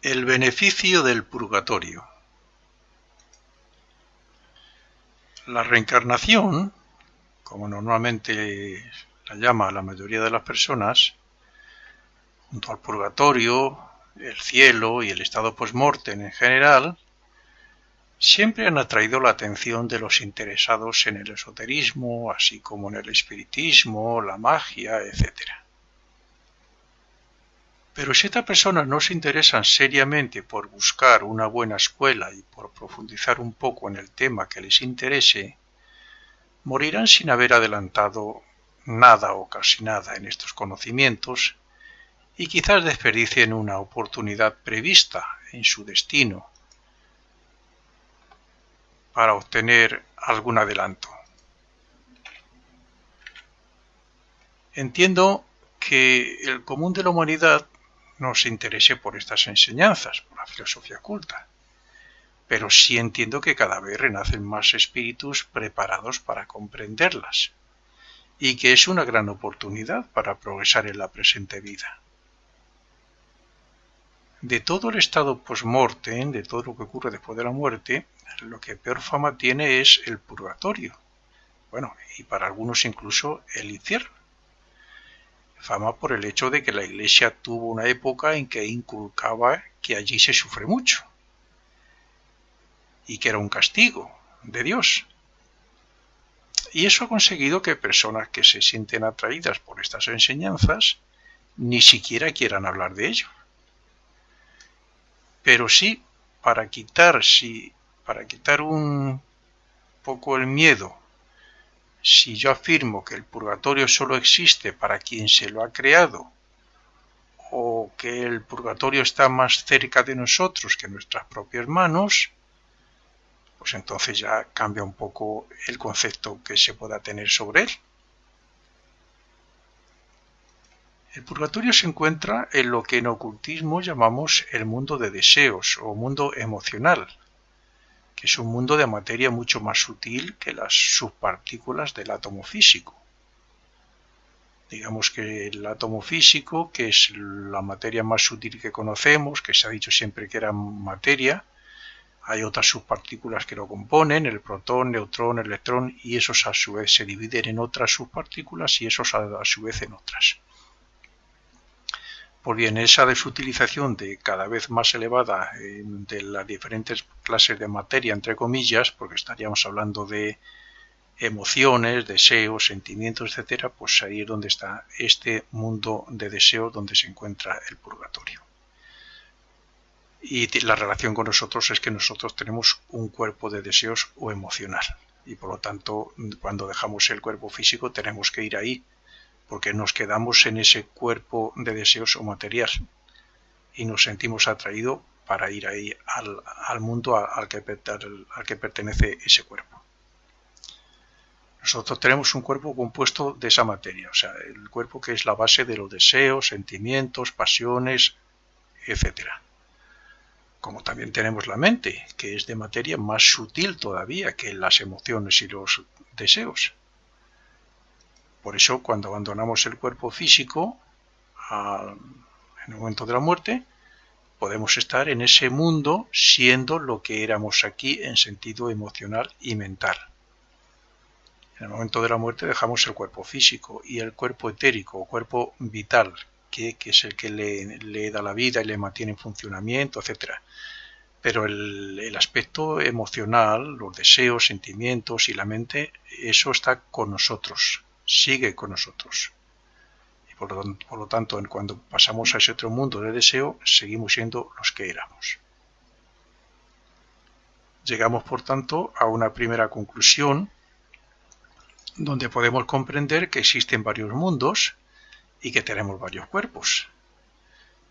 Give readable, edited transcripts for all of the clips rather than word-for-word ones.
El beneficio del purgatorio. La reencarnación, como normalmente la llama la mayoría de las personas, junto al purgatorio, el cielo y el estado post-mortem en general, siempre han atraído la atención de los interesados en el esoterismo, así como en el espiritismo, la magia, etc. Pero si estas personas no se interesan seriamente por buscar una buena escuela y por profundizar un poco en el tema que les interese, morirán sin haber adelantado nada o casi nada en estos conocimientos y quizás desperdicien una oportunidad prevista en su destino para obtener algún adelanto. Entiendo que el común de la humanidad no se interese por estas enseñanzas, por la filosofía culta, pero sí entiendo que cada vez renacen más espíritus preparados para comprenderlas y que es una gran oportunidad para progresar en la presente vida. De todo el estado post-mortem, de todo lo que ocurre después de la muerte, lo que peor fama tiene es el purgatorio. Bueno, y para algunos incluso el infierno. Fama por el hecho de que la Iglesia tuvo una época en que inculcaba que allí se sufre mucho y que era un castigo de Dios. Y eso ha conseguido que personas que se sienten atraídas por estas enseñanzas ni siquiera quieran hablar de ello. Pero sí, para quitar un poco el miedo, si yo afirmo que el purgatorio solo existe para quien se lo ha creado, o que el purgatorio está más cerca de nosotros que nuestras propias manos, pues entonces ya cambia un poco el concepto que se pueda tener sobre él. El purgatorio se encuentra en lo que en ocultismo llamamos el mundo de deseos o mundo emocional, que es un mundo de materia mucho más sutil que las subpartículas del átomo físico. Digamos que el átomo físico, que es la materia más sutil que conocemos, que se ha dicho siempre que era materia, hay otras subpartículas que lo componen, el protón, neutrón, electrón, y esos a su vez se dividen en otras subpartículas y esos a su vez en otras. Pues bien, esa desutilización de cada vez más elevada de las diferentes clases de materia, entre comillas, porque estaríamos hablando de emociones, deseos, sentimientos, etcétera, pues ahí es donde está este mundo de deseos donde se encuentra el purgatorio. Y la relación con nosotros es que nosotros tenemos un cuerpo de deseos o emocional y por lo tanto cuando dejamos el cuerpo físico tenemos que ir ahí porque nos quedamos en ese cuerpo de deseos o material y nos sentimos atraídos para ir ahí al mundo al que pertenece ese cuerpo. Nosotros tenemos un cuerpo compuesto de esa materia, o sea, el cuerpo que es la base de los deseos, sentimientos, pasiones, etc. Como también tenemos la mente, que es de materia más sutil todavía que las emociones y los deseos. Por eso, cuando abandonamos el cuerpo físico, en el momento de la muerte, podemos estar en ese mundo siendo lo que éramos aquí en sentido emocional y mental. En el momento de la muerte dejamos el cuerpo físico y el cuerpo etérico o cuerpo vital, que es el que le da la vida y le mantiene en funcionamiento, etc. Pero el aspecto emocional, los deseos, sentimientos y la mente, eso está con nosotros, sigue con nosotros. Y por lo tanto, cuando pasamos a ese otro mundo de deseo, seguimos siendo los que éramos. Llegamos, por tanto, a una primera conclusión donde podemos comprender que existen varios mundos y que tenemos varios cuerpos.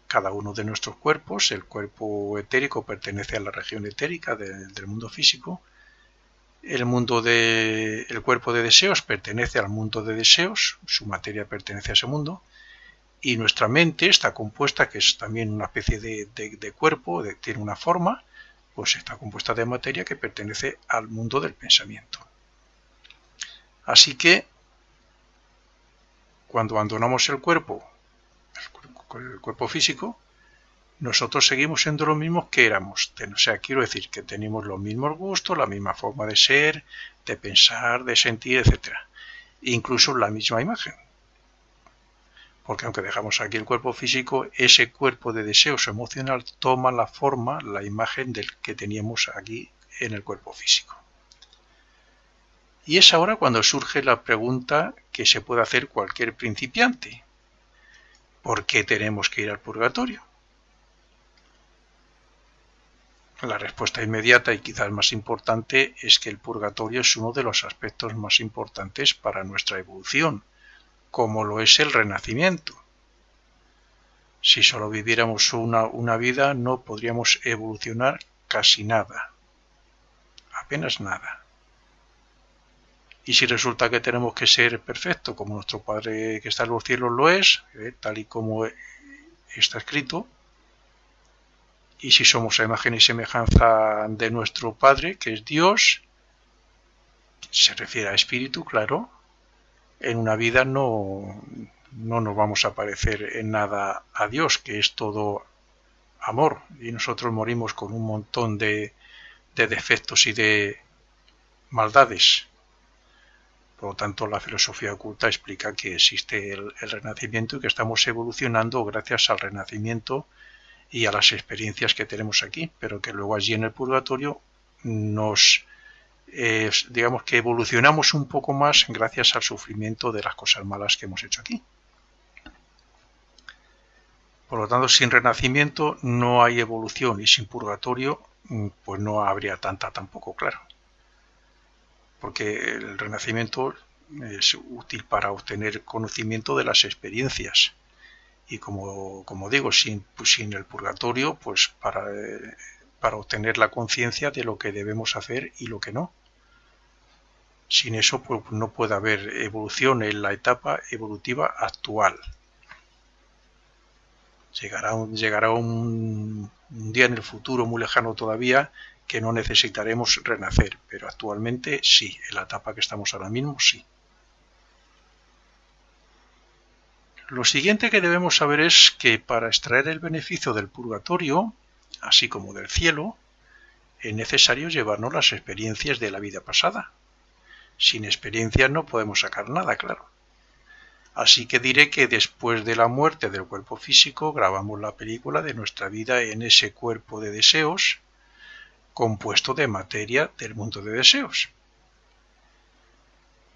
Cada uno de nuestros cuerpos, el cuerpo etérico pertenece a la región etérica del mundo físico, el cuerpo de deseos pertenece al mundo de deseos, su materia pertenece a ese mundo, y nuestra mente está compuesta, que es también una especie de cuerpo, tiene una forma, pues está compuesta de materia que pertenece al mundo del pensamiento. Así que, cuando abandonamos el cuerpo físico, nosotros seguimos siendo los mismos que éramos. O sea, quiero decir que tenemos los mismos gustos, la misma forma de ser, de pensar, de sentir, etc. Incluso la misma imagen. Porque aunque dejamos aquí el cuerpo físico, ese cuerpo de deseos emocional toma la forma, la imagen del que teníamos aquí en el cuerpo físico. Y es ahora cuando surge la pregunta que se puede hacer cualquier principiante. ¿Por qué tenemos que ir al purgatorio? La respuesta inmediata y quizás más importante es que el purgatorio es uno de los aspectos más importantes para nuestra evolución, como lo es el renacimiento. Si solo viviéramos una vida no podríamos evolucionar casi nada, apenas nada. Y si resulta que tenemos que ser perfectos, como nuestro Padre que está en los cielos lo es, tal y como está escrito, y si somos a imagen y semejanza de nuestro Padre, que es Dios, se refiere a espíritu, claro, en una vida no nos vamos a parecer en nada a Dios, que es todo amor, y nosotros morimos con un montón de defectos y de maldades. Por lo tanto, la filosofía oculta explica que existe el renacimiento y que estamos evolucionando gracias al renacimiento y a las experiencias que tenemos aquí, pero que luego allí en el purgatorio digamos que evolucionamos un poco más gracias al sufrimiento de las cosas malas que hemos hecho aquí. Por lo tanto, sin renacimiento no hay evolución y sin purgatorio pues no habría tanta tampoco, claro. Porque el renacimiento es útil para obtener conocimiento de las experiencias. Y como digo, sin el purgatorio, pues para obtener la conciencia de lo que debemos hacer y lo que no. Sin eso, pues no puede haber evolución en la etapa evolutiva actual. Llegará un día en el futuro muy lejano todavía que no necesitaremos renacer, pero actualmente sí, en la etapa que estamos ahora mismo sí. Lo siguiente que debemos saber es que para extraer el beneficio del purgatorio, así como del cielo, es necesario llevarnos las experiencias de la vida pasada. Sin experiencias no podemos sacar nada, claro. Así que diré que después de la muerte del cuerpo físico grabamos la película de nuestra vida en ese cuerpo de deseos, compuesto de materia del mundo de deseos.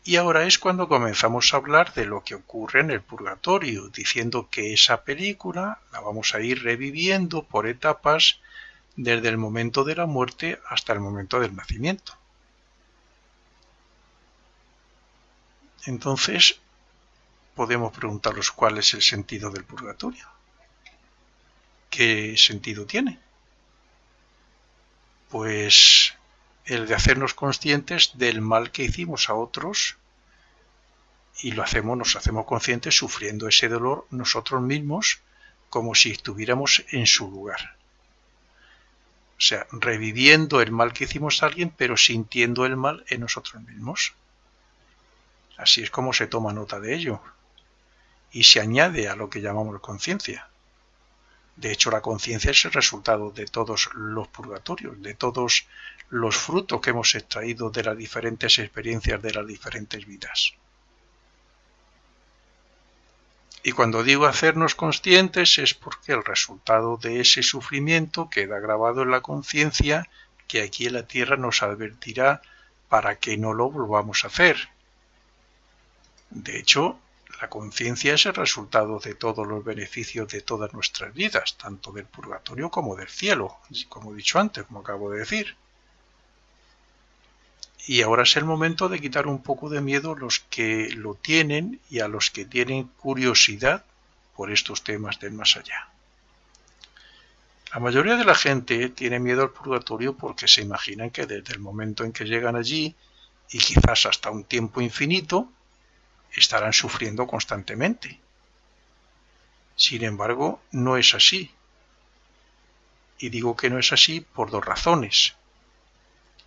Y ahora es cuando comenzamos a hablar de lo que ocurre en el purgatorio, diciendo que esa película la vamos a ir reviviendo por etapas desde el momento de la muerte hasta el momento del nacimiento. Entonces, podemos preguntarnos cuál es el sentido del purgatorio. ¿Qué sentido tiene? Pues el de hacernos conscientes del mal que hicimos a otros y nos hacemos conscientes sufriendo ese dolor nosotros mismos como si estuviéramos en su lugar. O sea, reviviendo el mal que hicimos a alguien, pero sintiendo el mal en nosotros mismos. Así es como se toma nota de ello. Y se añade a lo que llamamos conciencia. De hecho, la conciencia es el resultado de todos los purgatorios, de todos los frutos que hemos extraído de las diferentes experiencias de las diferentes vidas. Y cuando digo hacernos conscientes es porque el resultado de ese sufrimiento queda grabado en la conciencia que aquí en la tierra nos advertirá para que no lo volvamos a hacer. De hecho, la conciencia es el resultado de todos los beneficios de todas nuestras vidas, tanto del purgatorio como del cielo, como he dicho antes, como acabo de decir. Y ahora es el momento de quitar un poco de miedo a los que lo tienen y a los que tienen curiosidad por estos temas del más allá. La mayoría de la gente tiene miedo al purgatorio porque se imaginan que desde el momento en que llegan allí, y quizás hasta un tiempo infinito, estarán sufriendo constantemente. Sin embargo, no es así. Y digo que no es así por dos razones.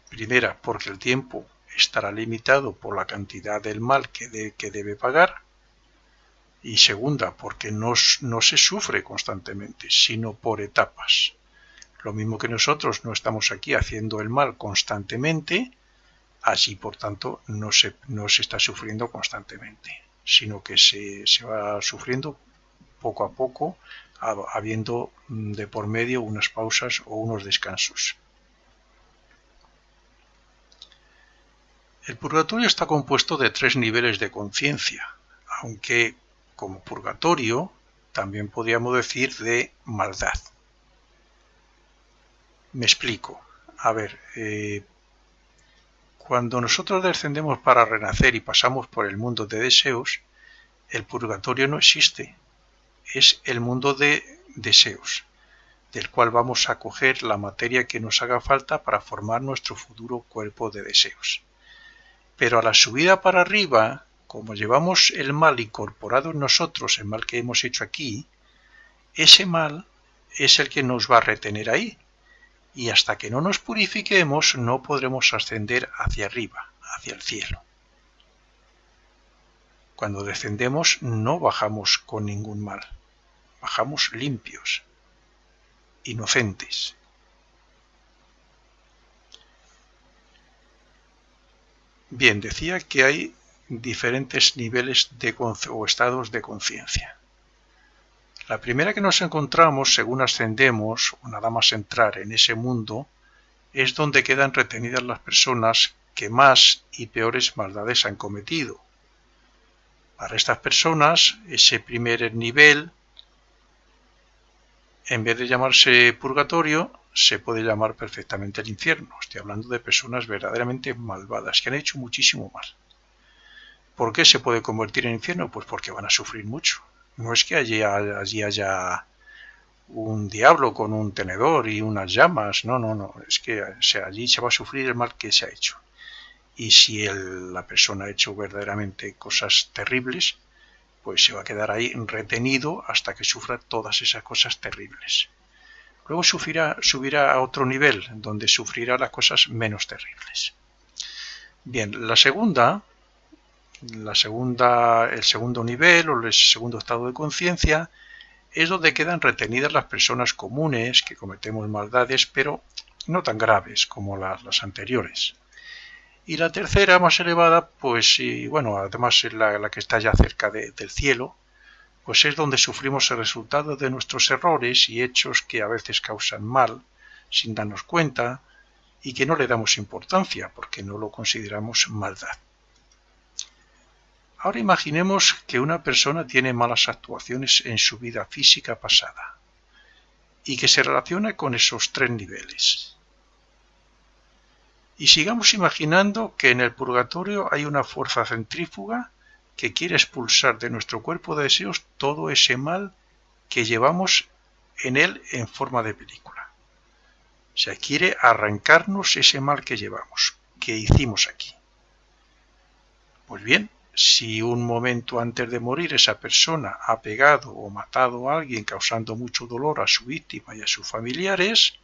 Primera, porque el tiempo estará limitado por la cantidad del mal que debe pagar. Y segunda, porque no se sufre constantemente, sino por etapas. Lo mismo que nosotros no estamos aquí haciendo el mal constantemente, así por tanto no se está sufriendo constantemente, sino que se va sufriendo poco a poco, habiendo de por medio unas pausas o unos descansos. El purgatorio está compuesto de 3 niveles de conciencia, aunque como purgatorio también podríamos decir de maldad. Me explico. A ver, cuando nosotros descendemos para renacer y pasamos por el mundo de deseos, el purgatorio no existe. Es el mundo de deseos, del cual vamos a coger la materia que nos haga falta para formar nuestro futuro cuerpo de deseos. Pero a la subida para arriba, como llevamos el mal incorporado en nosotros, el mal que hemos hecho aquí, ese mal es el que nos va a retener ahí. Y hasta que no nos purifiquemos no podremos ascender hacia arriba, hacia el cielo. Cuando descendemos no bajamos con ningún mal, bajamos limpios, inocentes. Bien, decía que hay diferentes niveles o estados de conciencia. La primera que nos encontramos, según ascendemos, o nada más entrar en ese mundo, es donde quedan retenidas las personas que más y peores maldades han cometido. Para estas personas, ese primer nivel, en vez de llamarse purgatorio, se puede llamar perfectamente el infierno. Estoy hablando de personas verdaderamente malvadas, que han hecho muchísimo mal. ¿Por qué se puede convertir en infierno? Pues porque van a sufrir mucho. No es que allí haya un diablo con un tenedor y unas llamas, no, es que allí se va a sufrir el mal que se ha hecho. Y si la persona ha hecho verdaderamente cosas terribles, pues se va a quedar ahí retenido hasta que sufra todas esas cosas terribles. Luego subirá a otro nivel, donde sufrirá las cosas menos terribles. Bien, el segundo nivel o el segundo estado de conciencia es donde quedan retenidas las personas comunes que cometemos maldades, pero no tan graves como las anteriores. Y la tercera, más elevada, pues además es la que está ya cerca del cielo, pues es donde sufrimos el resultado de nuestros errores y hechos que a veces causan mal, sin darnos cuenta, y que no le damos importancia, porque no lo consideramos maldad. Ahora imaginemos que una persona tiene malas actuaciones en su vida física pasada, y que se relaciona con esos 3 niveles. Y sigamos imaginando que en el purgatorio hay una fuerza centrífuga que quiere expulsar de nuestro cuerpo de deseos todo ese mal que llevamos en él en forma de película. O sea, quiere arrancarnos ese mal que llevamos, que hicimos aquí. Pues bien, si un momento antes de morir esa persona ha pegado o matado a alguien causando mucho dolor a su víctima y a sus familiares,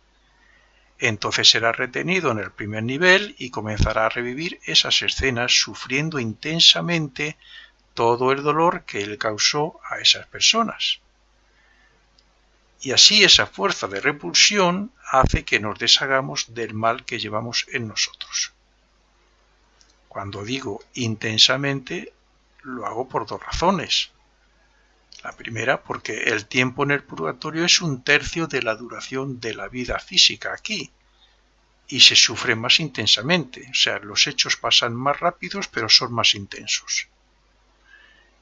entonces será retenido en el primer nivel y comenzará a revivir esas escenas sufriendo intensamente todo el dolor que él causó a esas personas. Y así esa fuerza de repulsión hace que nos deshagamos del mal que llevamos en nosotros. Cuando digo intensamente, lo hago por 2 razones. La primera, porque el tiempo en el purgatorio es 1/3 de la duración de la vida física aquí, y se sufre más intensamente, o sea, los hechos pasan más rápidos pero son más intensos.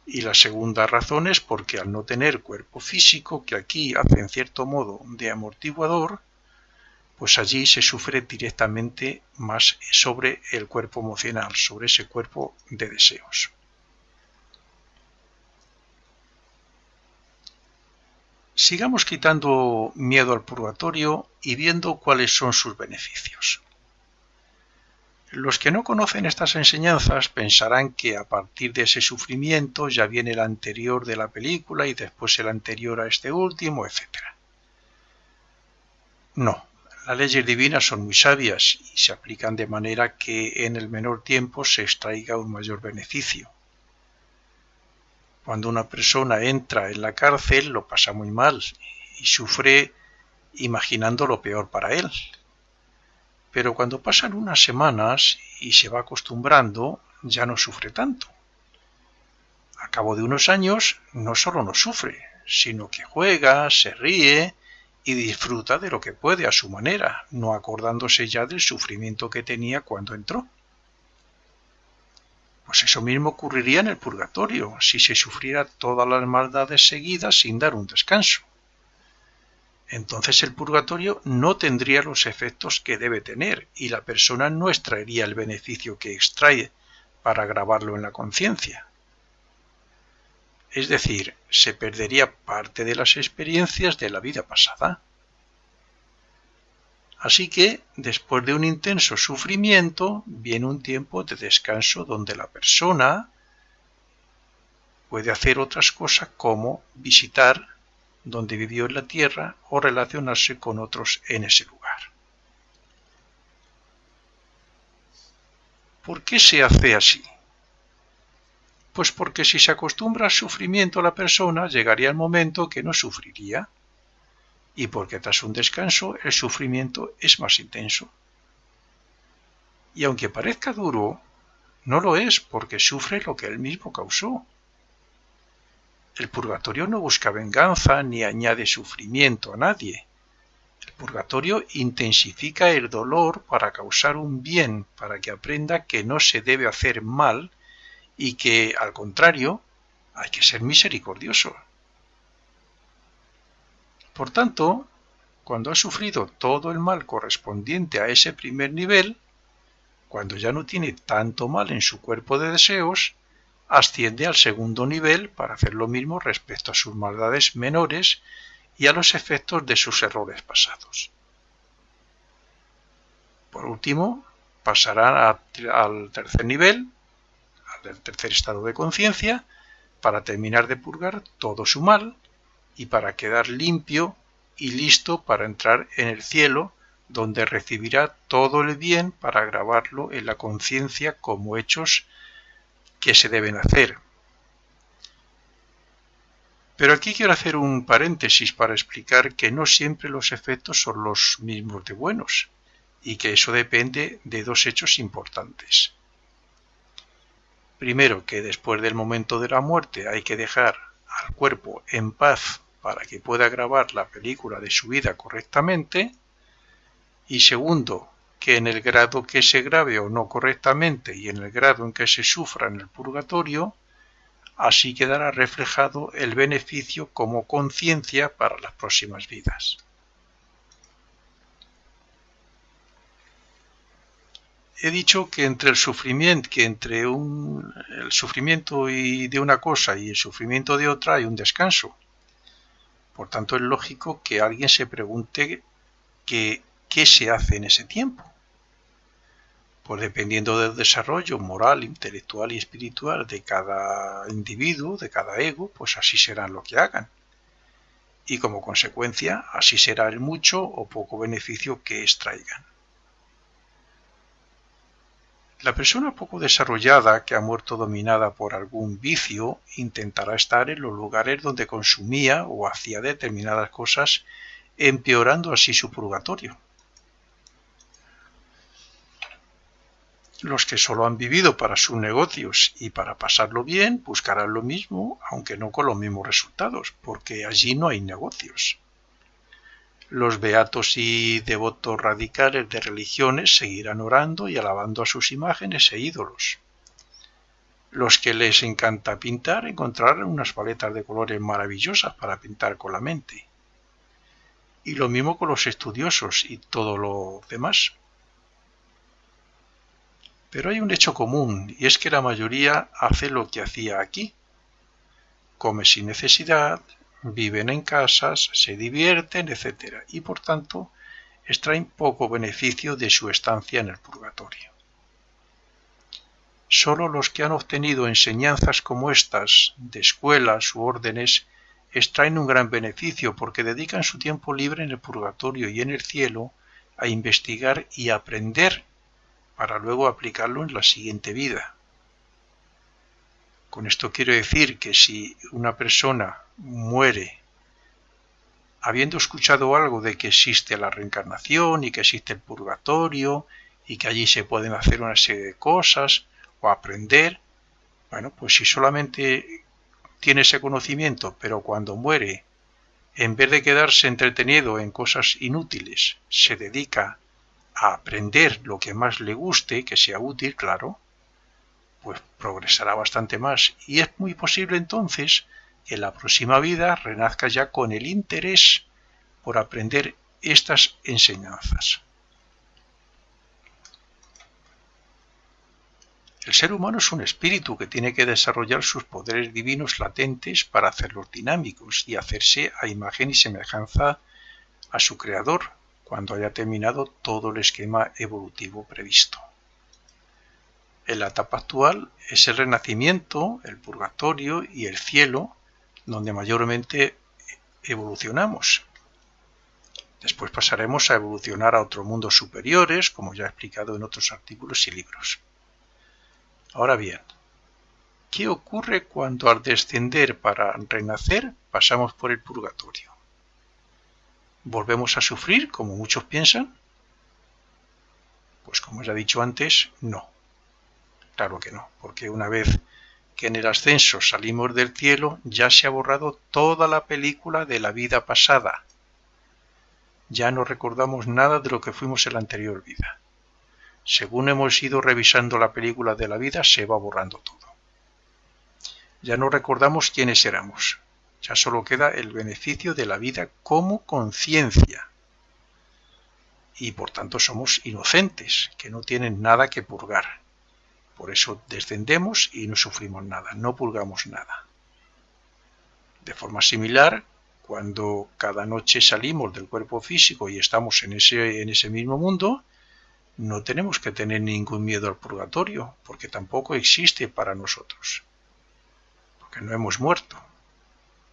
Y la segunda razón es porque al no tener cuerpo físico, que aquí hace en cierto modo de amortiguador, pues allí se sufre directamente más sobre el cuerpo emocional, sobre ese cuerpo de deseos. Sigamos quitando miedo al purgatorio y viendo cuáles son sus beneficios. Los que no conocen estas enseñanzas pensarán que a partir de ese sufrimiento ya viene el anterior de la película y después el anterior a este último, etc. No, las leyes divinas son muy sabias y se aplican de manera que en el menor tiempo se extraiga un mayor beneficio. Cuando una persona entra en la cárcel lo pasa muy mal y sufre imaginando lo peor para él. Pero cuando pasan unas semanas y se va acostumbrando, ya no sufre tanto. Al cabo de unos años no solo no sufre, sino que juega, se ríe y disfruta de lo que puede a su manera, no acordándose ya del sufrimiento que tenía cuando entró. Pues eso mismo ocurriría en el purgatorio, si se sufriera todas las maldades seguidas sin dar un descanso. Entonces el purgatorio no tendría los efectos que debe tener y la persona no extraería el beneficio que extrae para grabarlo en la conciencia. Es decir, se perdería parte de las experiencias de la vida pasada. Así que, después de un intenso sufrimiento, viene un tiempo de descanso donde la persona puede hacer otras cosas como visitar donde vivió en la tierra o relacionarse con otros en ese lugar. ¿Por qué se hace así? Pues porque si se acostumbra al sufrimiento la persona, llegaría el momento que no sufriría. Y porque tras un descanso el sufrimiento es más intenso. Y aunque parezca duro, no lo es porque sufre lo que él mismo causó. El purgatorio no busca venganza ni añade sufrimiento a nadie. El purgatorio intensifica el dolor para causar un bien, para que aprenda que no se debe hacer mal y que, al contrario, hay que ser misericordioso. Por tanto, cuando ha sufrido todo el mal correspondiente a ese primer nivel, cuando ya no tiene tanto mal en su cuerpo de deseos, asciende al segundo nivel para hacer lo mismo respecto a sus maldades menores y a los efectos de sus errores pasados. Por último, pasará al tercer nivel, al tercer estado de conciencia, para terminar de purgar todo su mal y para quedar limpio y listo para entrar en el cielo, donde recibirá todo el bien para grabarlo en la conciencia como hechos que se deben hacer. Pero aquí quiero hacer un paréntesis para explicar que no siempre los efectos son los mismos de buenos, y que eso depende de dos hechos importantes. Primero, que después del momento de la muerte hay que dejar al cuerpo en paz para que pueda grabar la película de su vida correctamente. Y segundo, que en el grado que se grabe o no correctamente y en el grado en que se sufra en el purgatorio, así quedará reflejado el beneficio como conciencia para las próximas vidas. He dicho que entre el sufrimiento de una cosa y el sufrimiento de otra hay un descanso. Por tanto, es lógico que alguien se pregunte qué se hace en ese tiempo. Pues dependiendo del desarrollo moral, intelectual y espiritual de cada individuo, de cada ego, pues así será lo que hagan. Y como consecuencia, así será el mucho o poco beneficio que extraigan. La persona poco desarrollada que ha muerto dominada por algún vicio intentará estar en los lugares donde consumía o hacía determinadas cosas, empeorando así su purgatorio. Los que solo han vivido para sus negocios y para pasarlo bien buscarán lo mismo, aunque no con los mismos resultados, porque allí no hay negocios. Los beatos y devotos radicales de religiones seguirán orando y alabando a sus imágenes e ídolos. Los que les encanta pintar encontrarán unas paletas de colores maravillosas para pintar con la mente. Y lo mismo con los estudiosos y todo lo demás. Pero hay un hecho común, y es que la mayoría hace lo que hacía aquí. Come sin necesidad, viven en casas, se divierten, etc. Y por tanto, extraen poco beneficio de su estancia en el purgatorio. Solo los que han obtenido enseñanzas como estas, de escuelas u órdenes, extraen un gran beneficio porque dedican su tiempo libre en el purgatorio y en el cielo a investigar y aprender para luego aplicarlo en la siguiente vida. Con esto quiero decir que si una persona muere habiendo escuchado algo de que existe la reencarnación y que existe el purgatorio y que allí se pueden hacer una serie de cosas o aprender, bueno, pues si solamente tiene ese conocimiento, pero cuando muere, en vez de quedarse entretenido en cosas inútiles, se dedica a aprender lo que más le guste, que sea útil, claro, pues progresará bastante más. Y es muy posible entonces que en la próxima vida renazca ya con el interés por aprender estas enseñanzas. El ser humano es un espíritu que tiene que desarrollar sus poderes divinos latentes para hacerlos dinámicos y hacerse a imagen y semejanza a su creador cuando haya terminado todo el esquema evolutivo previsto. En la etapa actual es el renacimiento, el purgatorio y el cielo donde mayormente evolucionamos. Después pasaremos a evolucionar a otros mundos superiores, como ya he explicado en otros artículos y libros. Ahora bien, ¿qué ocurre cuando al descender para renacer pasamos por el purgatorio? ¿Volvemos a sufrir, como muchos piensan? Pues como ya he dicho antes, no. Claro que no, porque una vez que en el ascenso salimos del cielo, ya se ha borrado toda la película de la vida pasada. Ya no recordamos nada de lo que fuimos en la anterior vida. Según hemos ido revisando la película de la vida, se va borrando todo. Ya no recordamos quiénes éramos. Ya solo queda el beneficio de la vida como conciencia. Y por tanto somos inocentes, que no tienen nada que purgar. Por eso descendemos y no sufrimos nada, no purgamos nada. De forma similar, cuando cada noche salimos del cuerpo físico y estamos en ese mismo mundo, no tenemos que tener ningún miedo al purgatorio, porque tampoco existe para nosotros, porque no hemos muerto.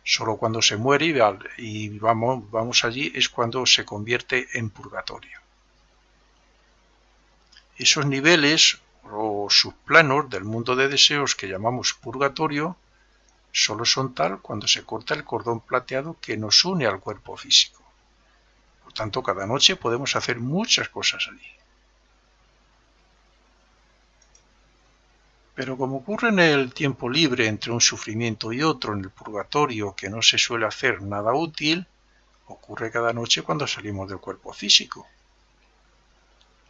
Solo cuando se muere y vamos allí es cuando se convierte en purgatorio. Esos niveles o subplanos del mundo de deseos que llamamos purgatorio solo son tal cuando se corta el cordón plateado que nos une al cuerpo físico. Por tanto, cada noche podemos hacer muchas cosas allí. Pero como ocurre en el tiempo libre entre un sufrimiento y otro en el purgatorio que no se suele hacer nada útil, ocurre cada noche cuando salimos del cuerpo físico.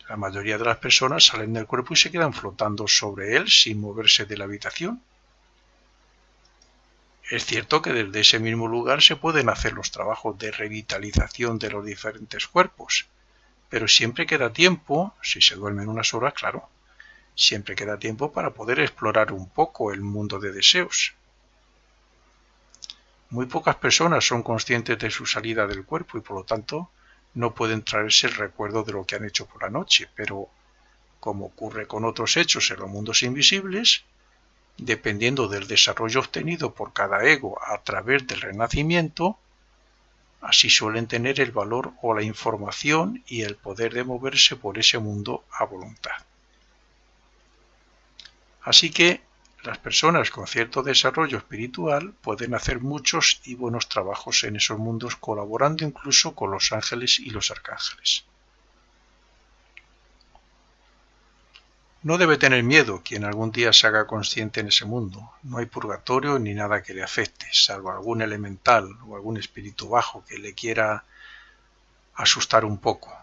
La mayoría de las personas salen del cuerpo y se quedan flotando sobre él sin moverse de la habitación. Es cierto que desde ese mismo lugar se pueden hacer los trabajos de revitalización de los diferentes cuerpos, pero siempre queda tiempo, si se duermen unas horas, claro, siempre queda tiempo para poder explorar un poco el mundo de deseos. Muy pocas personas son conscientes de su salida del cuerpo y por lo tanto no pueden traerse el recuerdo de lo que han hecho por la noche, pero como ocurre con otros hechos en los mundos invisibles, dependiendo del desarrollo obtenido por cada ego a través del renacimiento, así suelen tener el valor o la información y el poder de moverse por ese mundo a voluntad. Así que las personas con cierto desarrollo espiritual pueden hacer muchos y buenos trabajos en esos mundos, colaborando incluso con los ángeles y los arcángeles. No debe tener miedo quien algún día se haga consciente en ese mundo. No hay purgatorio ni nada que le afecte, salvo algún elemental o algún espíritu bajo que le quiera asustar un poco.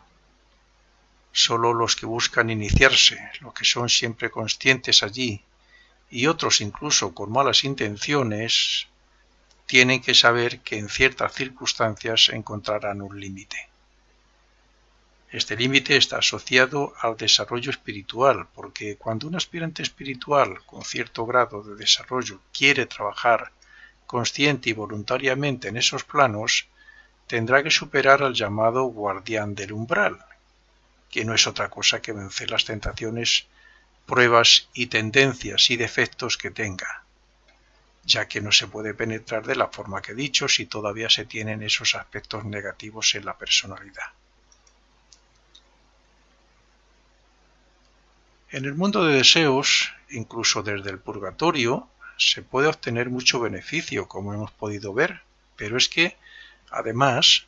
Solo los que buscan iniciarse, los que son siempre conscientes allí, y otros incluso con malas intenciones, tienen que saber que en ciertas circunstancias encontrarán un límite. Este límite está asociado al desarrollo espiritual, porque cuando un aspirante espiritual con cierto grado de desarrollo quiere trabajar consciente y voluntariamente en esos planos, tendrá que superar al llamado guardián del umbral, que no es otra cosa que vencer las tentaciones, pruebas y tendencias y defectos que tenga, ya que no se puede penetrar de la forma que he dicho si todavía se tienen esos aspectos negativos en la personalidad. En el mundo de deseos, incluso desde el purgatorio, se puede obtener mucho beneficio, como hemos podido ver, pero es que, además,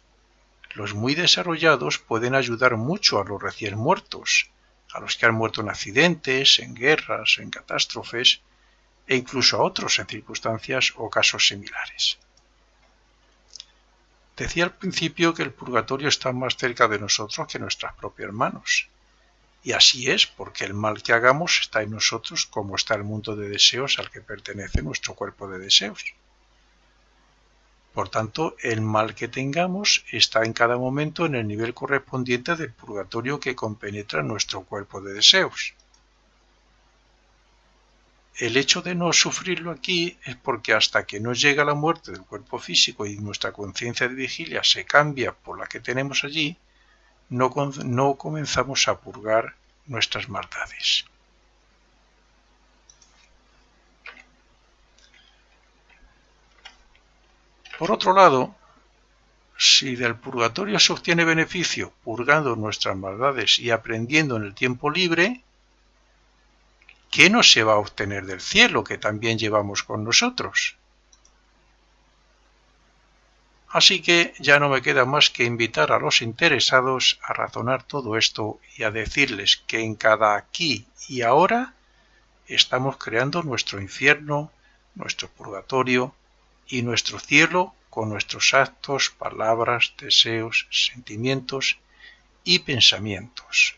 los muy desarrollados pueden ayudar mucho a los recién muertos, a los que han muerto en accidentes, en guerras, en catástrofes, e incluso a otros en circunstancias o casos similares. Decía al principio que el purgatorio está más cerca de nosotros que nuestras propias manos. Y así es, porque el mal que hagamos está en nosotros, como está el mundo de deseos al que pertenece nuestro cuerpo de deseos. Por tanto, el mal que tengamos está en cada momento en el nivel correspondiente del purgatorio que compenetra nuestro cuerpo de deseos. El hecho de no sufrirlo aquí es porque hasta que no llega la muerte del cuerpo físico y nuestra conciencia de vigilia se cambia por la que tenemos allí, no comenzamos a purgar nuestras maldades. Por otro lado, si del purgatorio se obtiene beneficio purgando nuestras maldades y aprendiendo en el tiempo libre, ¿qué no se va a obtener del cielo que también llevamos con nosotros? Así que ya no me queda más que invitar a los interesados a razonar todo esto y a decirles que en cada aquí y ahora estamos creando nuestro infierno, nuestro purgatorio y nuestro cielo con nuestros actos, palabras, deseos, sentimientos y pensamientos.